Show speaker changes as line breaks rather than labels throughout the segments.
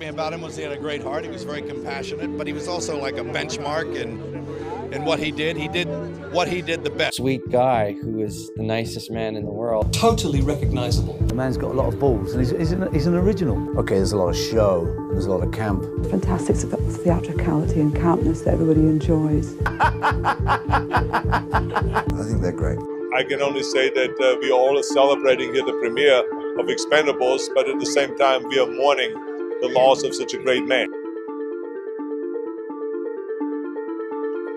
About him was he had a great heart. He was very compassionate, but he was also like a benchmark in what he did. He did what he did the best.
Sweet guy who is the nicest man in the world.
Totally recognizable.
The man's got a lot of balls, and he's an original.
Okay, there's a lot of show, there's a lot of camp.
Fantastic theatricality and campness that everybody enjoys.
I think they're great.
I can only say that we are all celebrating here the premiere of Expendables, but at the same time we are mourning the loss of such a great man.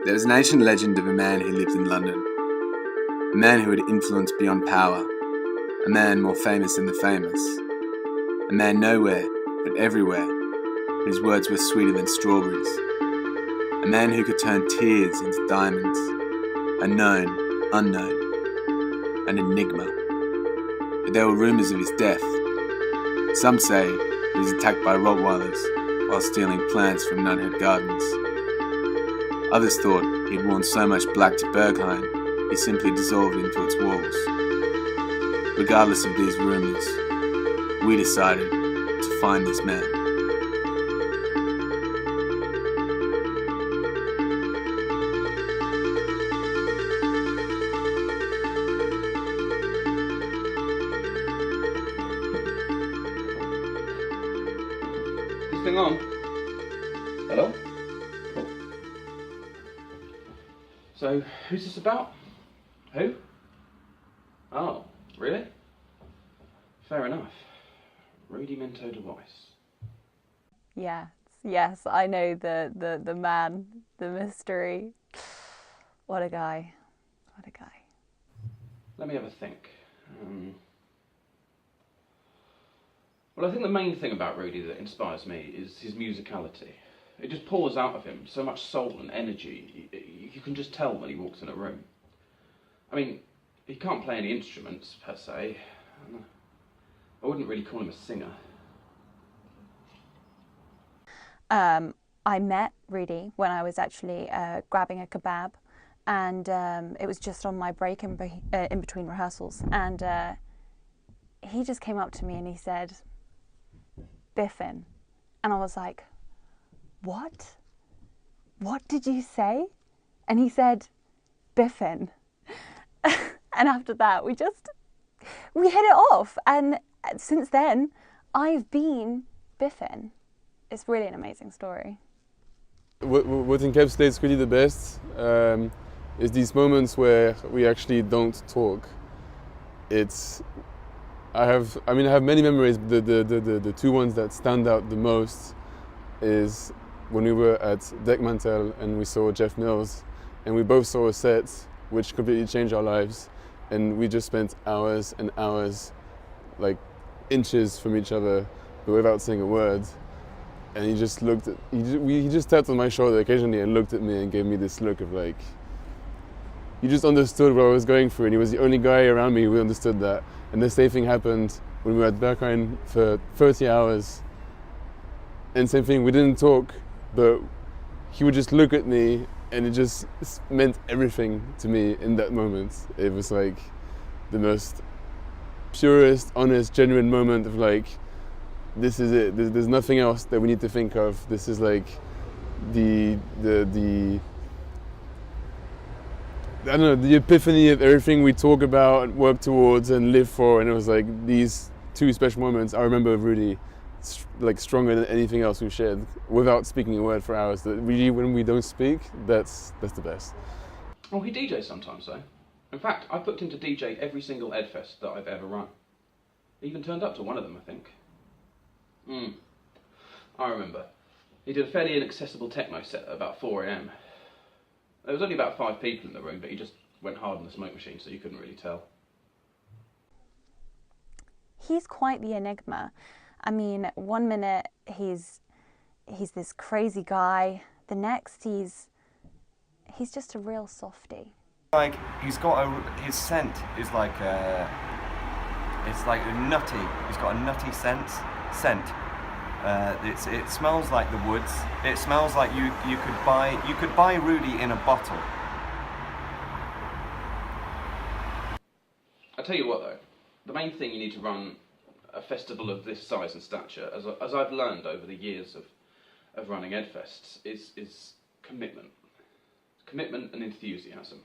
There was an ancient legend of a man who lived in London. A man who had influence beyond power. A man more famous than the famous. A man nowhere, but everywhere, whose words were sweeter than strawberries. A man who could turn tears into diamonds. A known, unknown, an enigma. But there were rumours of his death. Some say he was attacked by Rottweilers while stealing plants from Nunhead Gardens. Others thought he had worn so much black to Berghain he simply dissolved into its walls. Regardless of these rumours, we decided to find this man.
Thing on. Hello? Cool. So, who's this about? Who? Oh, really? Fair enough. Rudimento device.
Yes, I know the man, the mystery. What a guy. What a guy.
Let me have a think. Well, I think the main thing about Rudi that inspires me is his musicality. It just pours out of him, so much soul and energy. You can just tell when he walks in a room. I mean, he can't play any instruments, per se. I wouldn't really call him a singer.
I met Rudi when I was actually grabbing a kebab, and it was just on my break in between rehearsals, and he just came up to me and he said, "Biffin," and I was like, "What? What did you say?" And he said, "Biffin." And after that, we hit it off, and since then, I've been Biffin. It's really an amazing story.
What encapsulates really the best is these moments where we actually don't talk. I have many memories. The two ones that stand out the most is when we were at Dekmantel and we saw Jeff Mills, and we both saw a set which completely changed our lives, and we just spent hours and hours, like inches from each other, but without saying a word. And he just tapped on my shoulder occasionally and looked at me and gave me this look of like, he just understood what I was going through, and he was the only guy around me who understood that. And the same thing happened when we were at Berghain for 30 hours. And same thing, we didn't talk, but he would just look at me, and it just meant everything to me in that moment. It was like the most purest, honest, genuine moment of like, this is it. There's nothing else that we need to think of. This is like the I don't know, the epiphany of everything we talk about, work towards, and live for. And it was like these two special moments I remember of Rudi, like stronger than anything else we've shared, without speaking a word for hours. That really, when we don't speak, that's the best.
Oh, he DJs sometimes though. In fact, I booked him to DJ every single Edfest that I've ever run. He even turned up to one of them, I think. I remember. He did a fairly inaccessible techno set at about 4 AM. There was only about 5 people in the room, but he just went hard on the smoke machine, so you couldn't really tell.
He's quite the enigma. I mean, one minute he's this crazy guy. The next he's just a real softie.
Like he's got his scent is like it's like a nutty. He's got a nutty scent. It smells like the woods. It smells like you could buy Rudi in a bottle.
I tell you what though, the main thing you need to run a festival of this size and stature, as I've learned over the years of running Edfests, is commitment. Commitment and enthusiasm.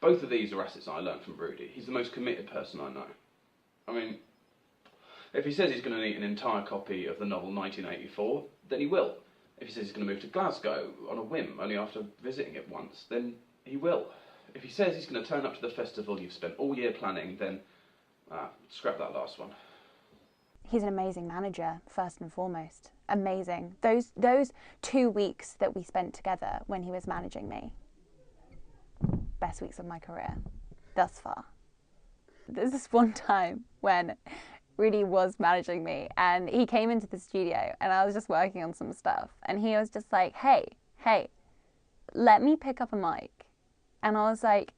Both of these are assets I learned from Rudi. He's the most committed person I know. I mean, if he says he's going to need an entire copy of the novel 1984, then he will. If he says he's going to move to Glasgow on a whim, only after visiting it once, then he will. If he says he's going to turn up to the festival you've spent all year planning, then scrap that last one.
He's an amazing manager, first and foremost. Amazing. Those 2 weeks that we spent together when he was managing me, best weeks of my career, thus far. There's this one time when Rudi was managing me and he came into the studio and I was just working on some stuff and he was just like, hey, let me pick up a mic. And I was like,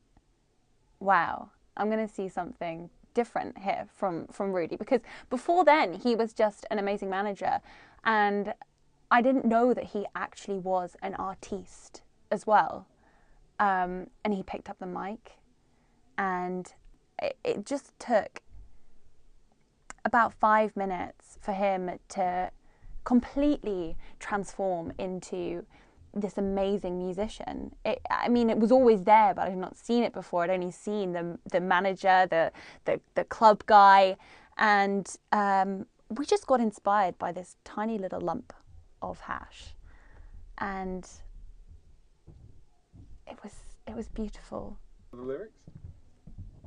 wow, I'm going to see something different here from Rudi, because before then he was just an amazing manager and I didn't know that he actually was an artiste as well. And he picked up the mic and it just took about 5 minutes for him to completely transform into this amazing musician. I mean, it was always there, but I'd not seen it before. I'd only seen the manager, the club guy, and we just got inspired by this tiny little lump of hash, and it was beautiful.
The lyrics?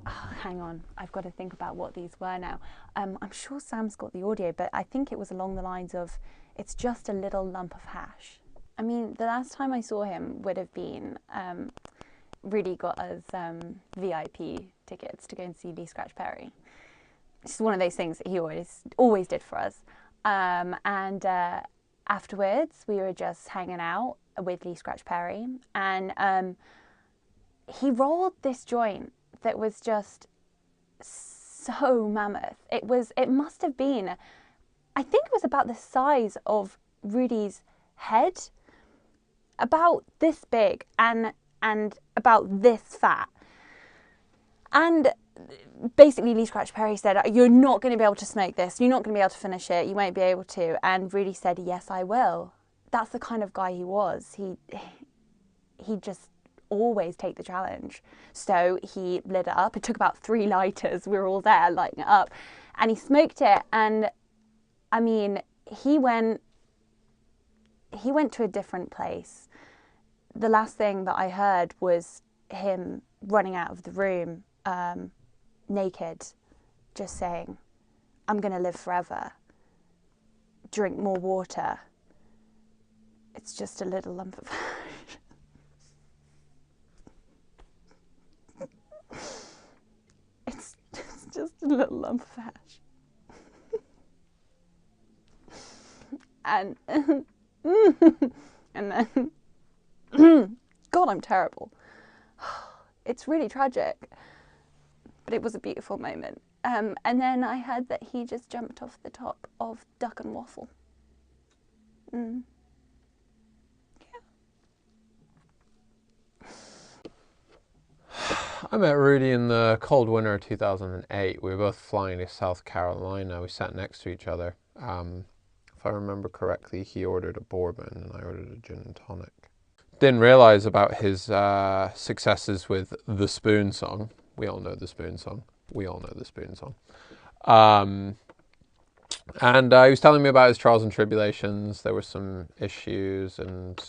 Oh, hang on, I've got to think about what these were now. I'm sure Sam's got the audio, but I think it was along the lines of, it's just a little lump of hash. I mean, the last time I saw him would have been, Rudi got us VIP tickets to go and see Lee Scratch Perry. It's one of those things that he always did for us. And afterwards, we were just hanging out with Lee Scratch Perry, and he rolled this joint that was just so mammoth. It must have been, I think it was about the size of Rudi's head, about this big and about this fat. And basically Lee Scratch Perry said, you're not going to be able to smoke this, you're not going to be able to finish it, you won't be able to. And Rudi said, yes, I will. That's the kind of guy he was. He just always take the challenge. So he lit it up. It took about 3 lighters. We were all there lighting it up, and he smoked it. And I mean, he went to a different place. The last thing that I heard was him running out of the room naked, just saying, I'm gonna live forever, drink more water, it's just a little lump of hash. It's just a little lump of hash. And and then God, I'm terrible. It's really tragic, but it was a beautiful moment. And then I heard that he just jumped off the top of Duck and Waffle. Yeah.
I met Rudi in the cold winter of 2008. We were both flying to South Carolina. We sat next to each other. If I remember correctly, he ordered a bourbon and I ordered a gin and tonic. Didn't realise about his successes with the Spoon song. We all know the Spoon song. We all know the Spoon song. And he was telling me about his trials and tribulations. There were some issues, and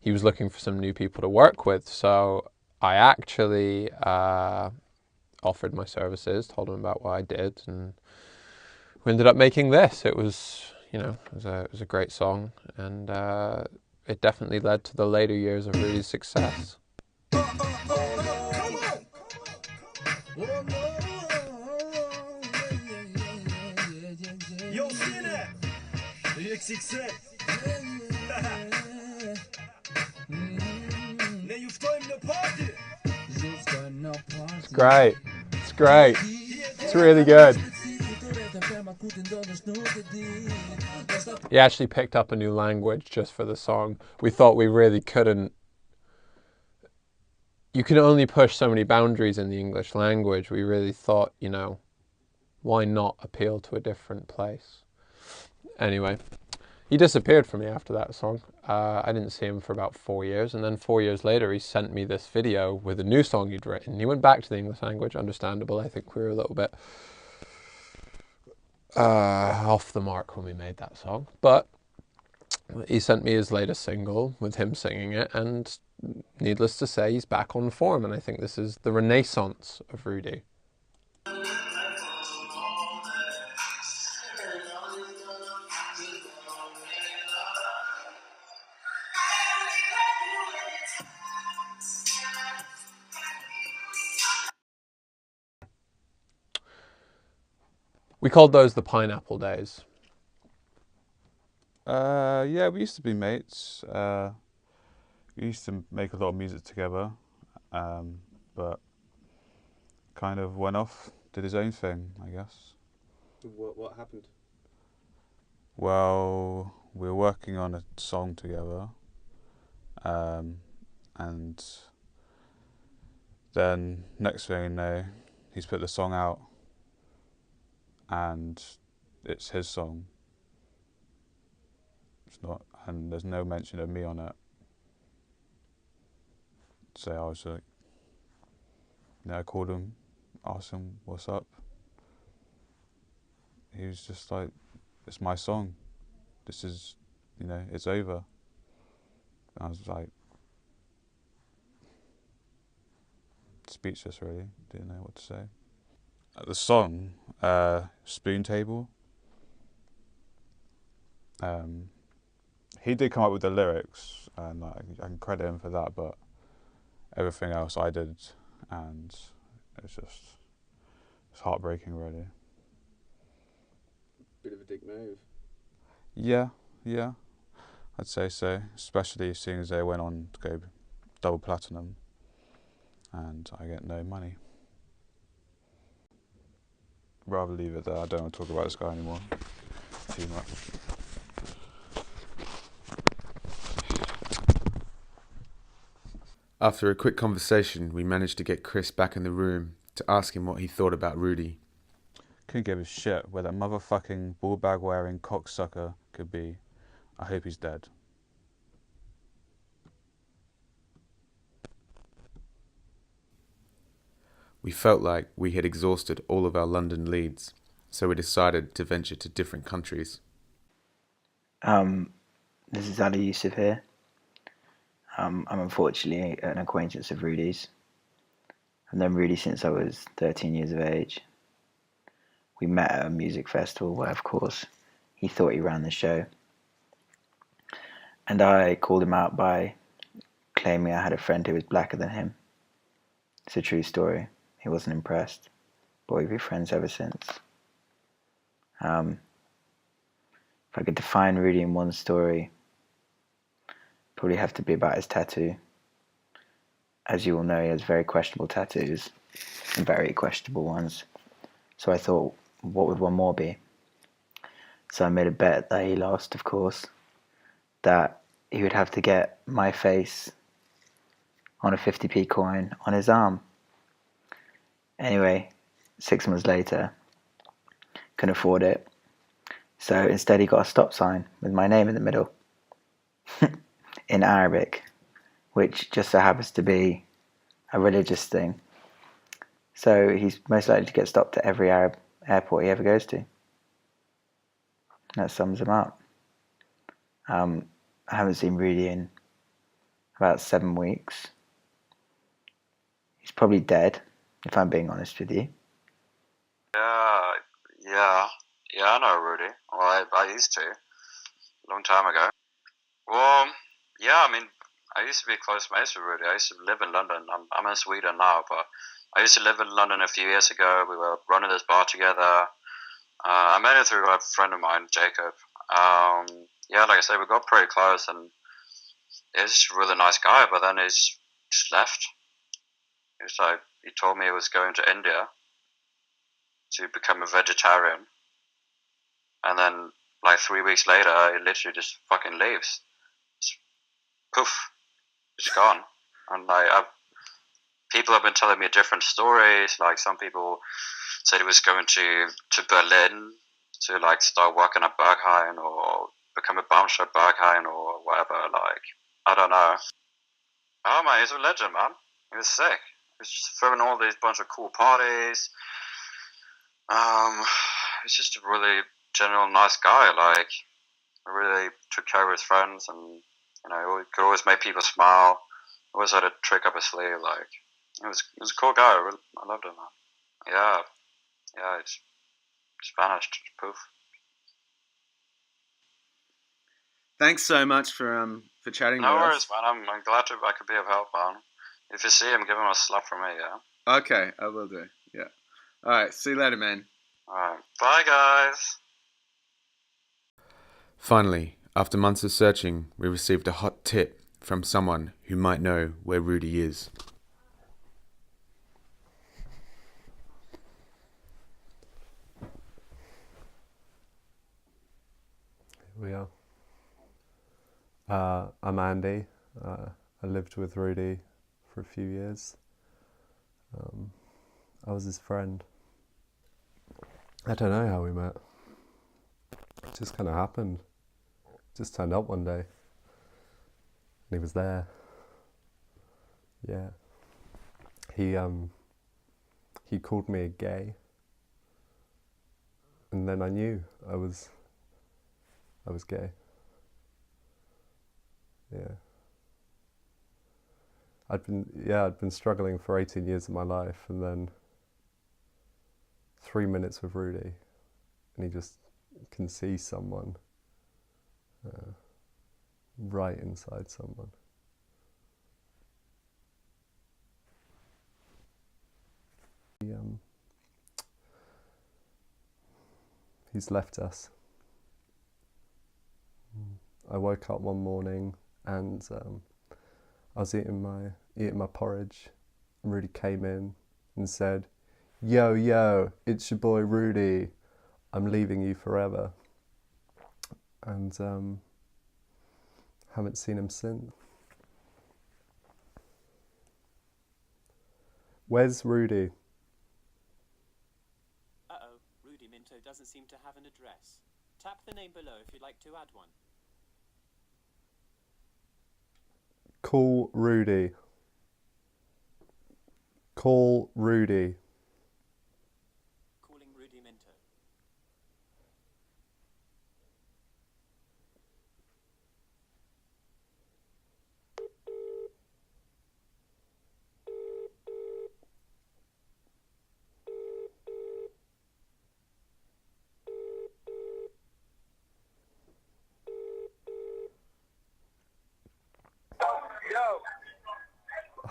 he was looking for some new people to work with. So I actually offered my services, told him about what I did, and we ended up making this. It was, you know, it was a great song, and it definitely led to the later years of Rudi's success. It's great. It's great. It's really good. He actually picked up a new language just for the song. We thought we really couldn't. You can only push so many boundaries in the English language. We really thought, you know, Why not appeal to a different place? Anyway, he disappeared from me after that song. I didn't see him for about 4 years, and then 4 years later he sent me this video with a new song he'd written. He went back to the English language, understandable. I think we were a little bit off the mark when we made that song, but he sent me his latest single with him singing it, and needless to say, he's back on form, and I think this is the renaissance of Rudi. We called those the Pineapple Days.
Yeah, we used to be mates. We used to make a lot of music together, but kind of went off, did his own thing, I guess.
What happened?
Well, we were working on a song together, and then next thing you know, he's put the song out, and it's his song. It's not, and there's no mention of me on it. So I was like, I called him, asked him what's up. He was just like, it's my song. This is, it's over. And I was like, speechless really, didn't know what to say. The song, Spoon Table, he did come up with the lyrics, and I can credit him for that, but everything else I did, and it's heartbreaking really.
Bit of a dick move.
Yeah, I'd say so, especially seeing as they went on to go double platinum, and I get no money. Rather leave it there. I don't want to talk about this guy anymore too much.
After a quick conversation, we managed to get Chris back in the room to ask him what he thought about Rudi.
Couldn't give a shit where that motherfucking ball bag wearing cocksucker could be. I hope he's dead.
We felt like we had exhausted all of our London leads, so we decided to venture to different countries.
This is Ali Yusuf here. I'm unfortunately an acquaintance of Rudi's. I've known Rudi since I was 13 years of age. We met at a music festival where, of course, he thought he ran the show. And I called him out by claiming I had a friend who was blacker than him. It's a true story. He wasn't impressed, but we've been friends ever since. If I could define Rudi in one story, probably have to be about his tattoo. As you all know, he has very questionable tattoos, and very questionable ones. So I thought, what would one more be? So I made a bet that he lost, of course, that he would have to get my face on a 50p coin on his arm. Anyway, 6 months later, couldn't afford it. So instead he got a stop sign with my name in the middle. In Arabic, which just so happens to be a religious thing. So he's most likely to get stopped at every Arab airport he ever goes to. That sums him up. I haven't seen Rudi in about 7 weeks. He's probably dead, if I'm being honest with you.
Yeah, I know Rudi. Well, I used to, a long time ago. Well, yeah, I mean, I used to be close mates with Rudi. I used to live in London. I'm in Sweden now, but I used to live in London a few years ago. We were running this bar together. I met him through a friend of mine, Jacob. Yeah, like I said, we got pretty close, and he's a really nice guy, but then he's just left. He told me he was going to India to become a vegetarian. And then, like 3 weeks later, he literally just fucking leaves. Just, poof, just gone. And people have been telling me different stories. Like some people said he was going to Berlin to like start working at Berghain or become a bouncer at Berghain or whatever. Like, I don't know. Oh man, he's a legend, man. He was sick. He was just throwing all these bunch of cool parties. He's just a really general nice guy. Like, really took care of his friends, and you know, he could always make people smile. Always had a trick up his sleeve. Like, he was a cool guy. I loved him, man. Yeah, it's vanished. Poof.
Thanks so much for chatting
No
with
worries,
us.
man. I'm glad I could be of help, man. If you see him, give him a slap from me, yeah?
Okay, I will do. Yeah. All right, see you later, man.
Alright, bye guys.
Finally, after months of searching, we received a hot tip from someone who might know where Rudi is.
Here we are. I'm Andy. I lived with Rudi for a few years. I was his friend. I don't know how we met. It just kind of happened. Just turned up one day. And he was there. Yeah. He called me gay. And then I knew I was gay. Yeah. I'd been struggling for 18 years of my life, and then 3 minutes with Rudi, and he just can see someone right inside someone. He's left us. I woke up one morning and I was eating my porridge, and Rudi came in and said, Yo, it's your boy Rudi. I'm leaving you forever. And haven't seen him since. Where's Rudi?
Uh-oh, Rudi Minto doesn't seem to have an address. Tap the name below if you'd like to add one.
Call Rudi. Call Rudi.
Calling Rudi Minto.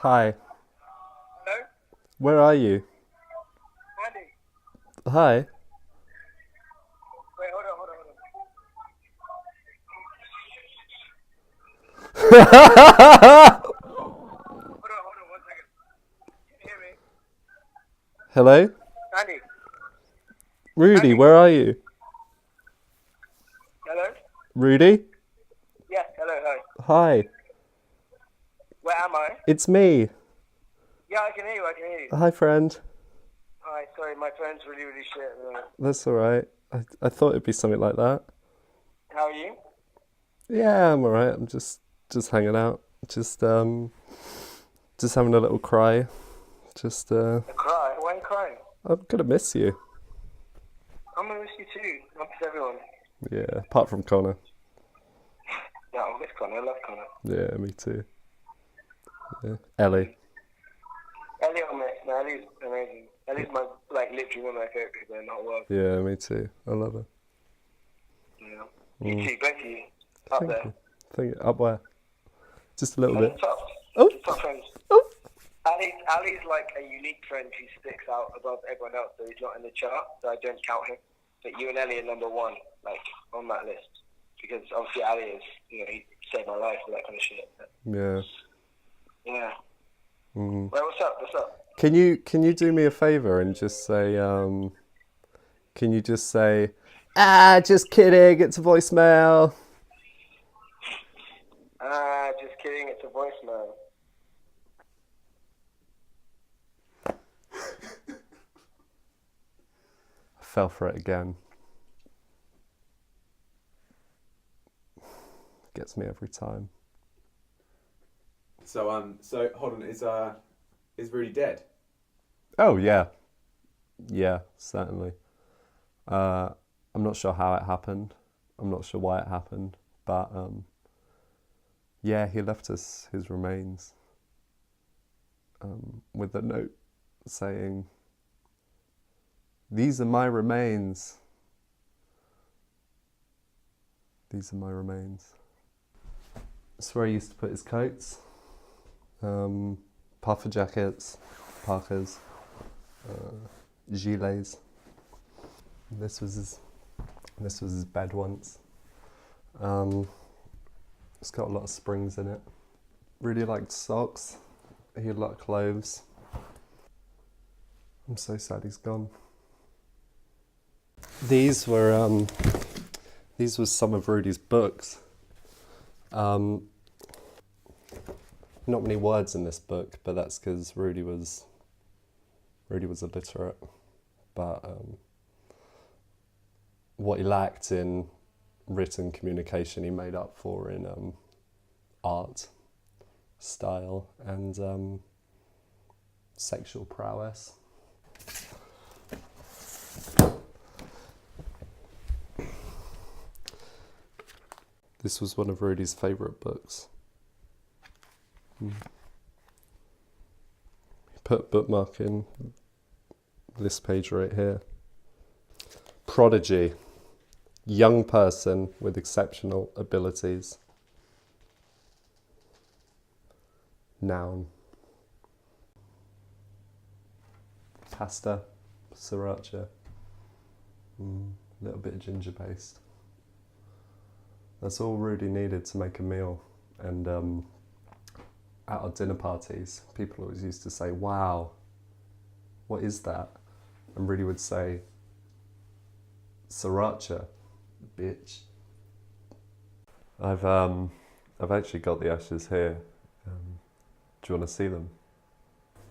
Hi.
Hello?
Where are you?
Andy.
Hi.
Wait, hold on. Hold on, 1 second. Can you hear me?
Hello?
Andy.
Rudi, where are you?
Hello?
Rudi?
Yes, hello, hi.
Hi.
Where am I?
It's me.
Yeah, I can hear you.
Hi, friend.
Hi, sorry, my phone's really shit at the moment.
That's alright. I thought it'd be something like that.
How are you?
Yeah, I'm alright. I'm just hanging out. Just having a little cry. Just
A cry? Why are you crying?
I'm gonna miss you.
I'm gonna miss you too. I miss everyone.
Yeah, apart from Connor.
Yeah, I miss Connor. I love Connor.
Yeah, me too. Yeah. Ellie.
Ellie I miss. No, Ellie's amazing. Ellie's literally one of my favourite people in the whole world.
Yeah, me too. I love her.
Yeah. You too, both of you. Up
Thank
there.
you. Thank you. Up where? Just a little
At
bit.
the top.
Oh.
Top friends. Ali's like a unique friend who sticks out above everyone else, so he's not in the chart, so I don't count him. But you and Ellie are number one, on that list. Because obviously Ali is, he saved my life and that kind of shit. But
Yeah.
yeah.
Mm.
Well, what's up?
Can you do me a favour and just say just kidding, it's a voicemail.
Just kidding, it's a voicemail.
fell for it again. Gets me every time.
So hold on, is Rudi dead?
Oh yeah, yeah, certainly. I'm not sure how it happened. I'm not sure why it happened, but yeah, he left us his remains with a note saying, "These are my remains. These are my remains." That's where he used to put his coats, puffer jackets, parkas, gilets. This was his bed once. It's got a lot of springs in it. Really liked socks. He had a lot of clothes. I'm so sad he's gone. These were some of Rudi's books. Not many words in this book, but that's because Rudi was illiterate. But what he lacked in written communication, he made up for in art, style, and sexual prowess. This was one of Rudi's favourite books. He put a bookmark in this page right here. Prodigy, young person with exceptional abilities. Noun. Pasta, sriracha, a little bit of ginger paste. That's all Rudi needed to make a meal. And at our dinner parties, people always used to say, "Wow, what is that?" And Rudi would say, "Sriracha, bitch." I've actually got the ashes here. Do you want to see them?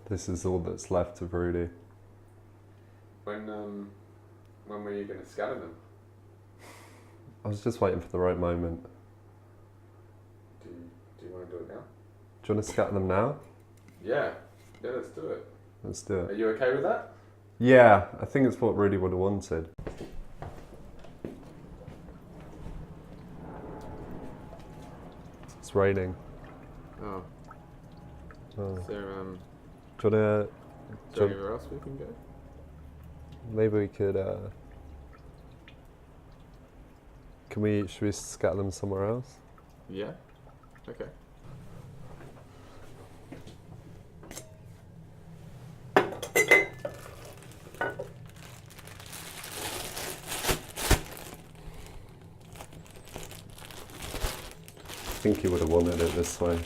This is all that's left of Rudi.
When were you going to scatter them?
I was just waiting for the right moment.
Do you want to do it now?
Do you want to scatter them now?
Yeah, let's do it.
Let's do it.
Are you okay with that?
Yeah, I think it's what Rudi would have wanted. It's raining.
Oh.
Oh.
Is there,
do you wanna...
is there anywhere else we can go?
Maybe we could... should we scatter them somewhere else?
Yeah. Okay.
I think he would have wanted it this way.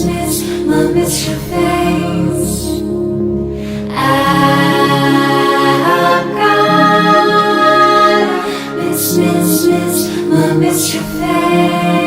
miss your face. I'm gonna miss your face.